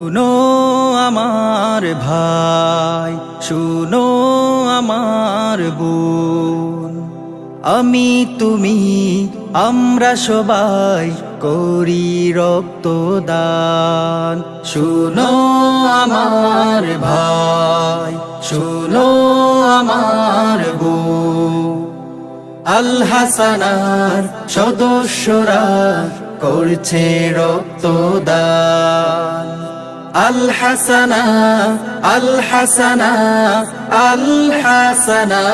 শুনো আমার ভাই, শুনো আমার বোন, আমি তুমি আমরা সবাই করি রক্তদান। শুনো আমার ভাই, শুনো আমার বোন, আল হাসানার সদস্যরা করছে রক্তদান। আল হাসানা, আল হাসানা, আল হাসানা,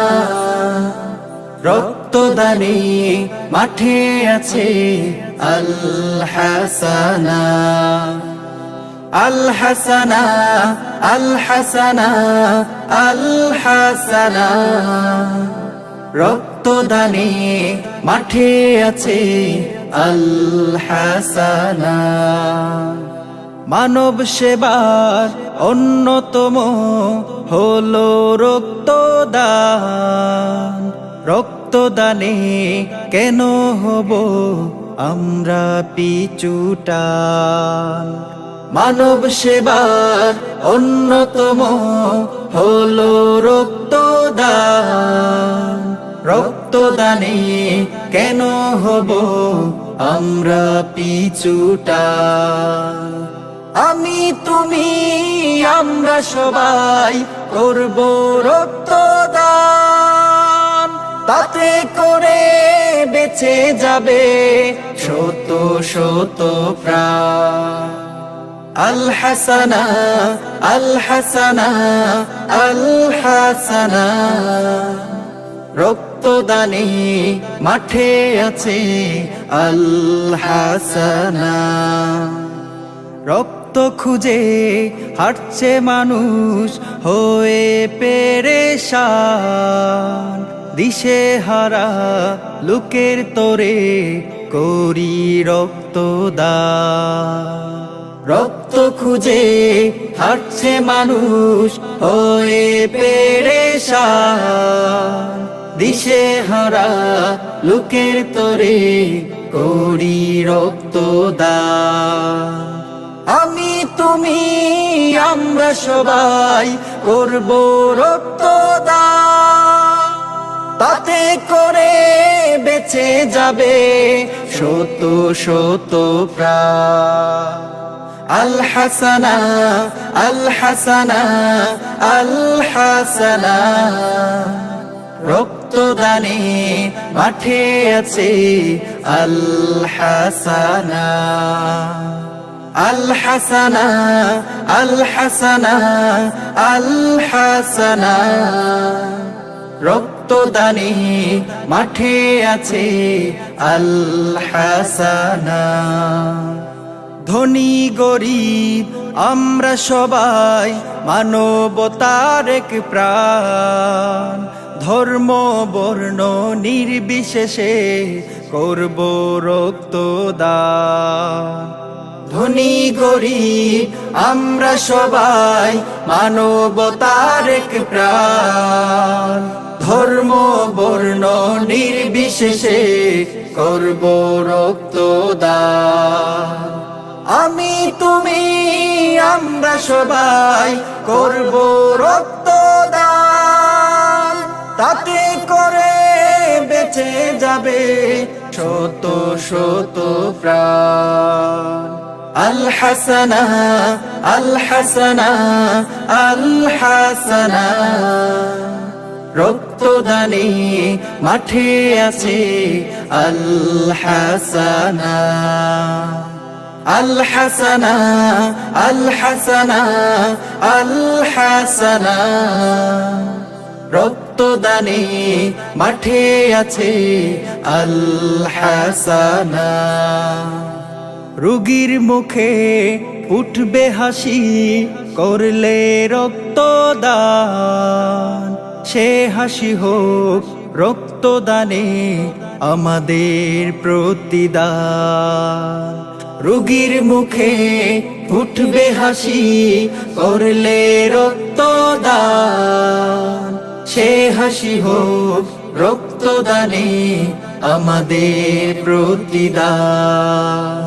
রক্তদানে মাঠে আছে আল হাসানা। আল হাসানা, আল হাসানা, আল হাসানা, রক্তদানে মাঠে আছে আল হাসানা। মানব সেবার অন্যতম হলো রক্তদান। রক্তদানে কেন হব আমরা পিছুটান? মানব সেবার অন্যতম হলো রক্তদান। রক্তদানে কেন হব আমরা পিছুটান? আমি তুমি আমরা সবাই করব রক্তদান, তাতে করে বেঁচে যাবে শত শত প্রাণ। আল হাসানা, আল হাসানা, আল হাসানা, রক্তদানে মাঠে আছে আল হাসানা। রক্ত খুঁজে হাঁটছে মানুষ হয়ে পেরেশান, দিশে হারা লোকের তরে করি রক্তদান। রক্ত খুঁজে হাঁটছে মানুষ হয়ে পেরেশান, দিশে হারা লোকের তরে করি রক্তদান। আমি তুমি আমরা সবাই করব রক্তদান, তাতে করে বেঁচে যাবে শত শত প্রাণ। আল হাসানা, আল হাসানা, আল হাসানা, রক্তদানে মাঠে আছে আল হাসানা। আল হাসানা, আল হাসানা, আল হাসানা, রক্তদানে মাঠে আছে আল হাসানা। ধনী গরিব আমরা সবাই মানবতার এক প্রাণ, ধর্ম বর্ণ নির্বিশেষে করব রক্তদান। ধনী গরিব আমরা সবাই মানবতার এক প্রাণ, ধর্ম বর্ণ নির্বিশেষে করব রক্তদান। আমি তুমি আমরা সবাই করব রক্তদান, তাতে করে বেঁচে যাবে শত শত প্রাণ। আল হাসানা, আল হাসানা, আল হাসানা, রক্তদানে মাঠে আছে আল হাসানা। আল হাসানা, আল হাসানা, আল হাসানা, রক্তদানে মাঠে আছে আল হাসানা। রোগীর মুখে উঠবে হাসি করলে রক্তদান, সে হাসি হোক রক্তদানে আমাদের প্রতিদান। রোগীর মুখে উঠবে হাসি করলে রক্তদান, সে হাসি হোক রক্তদানে আমাদের প্রতিদান।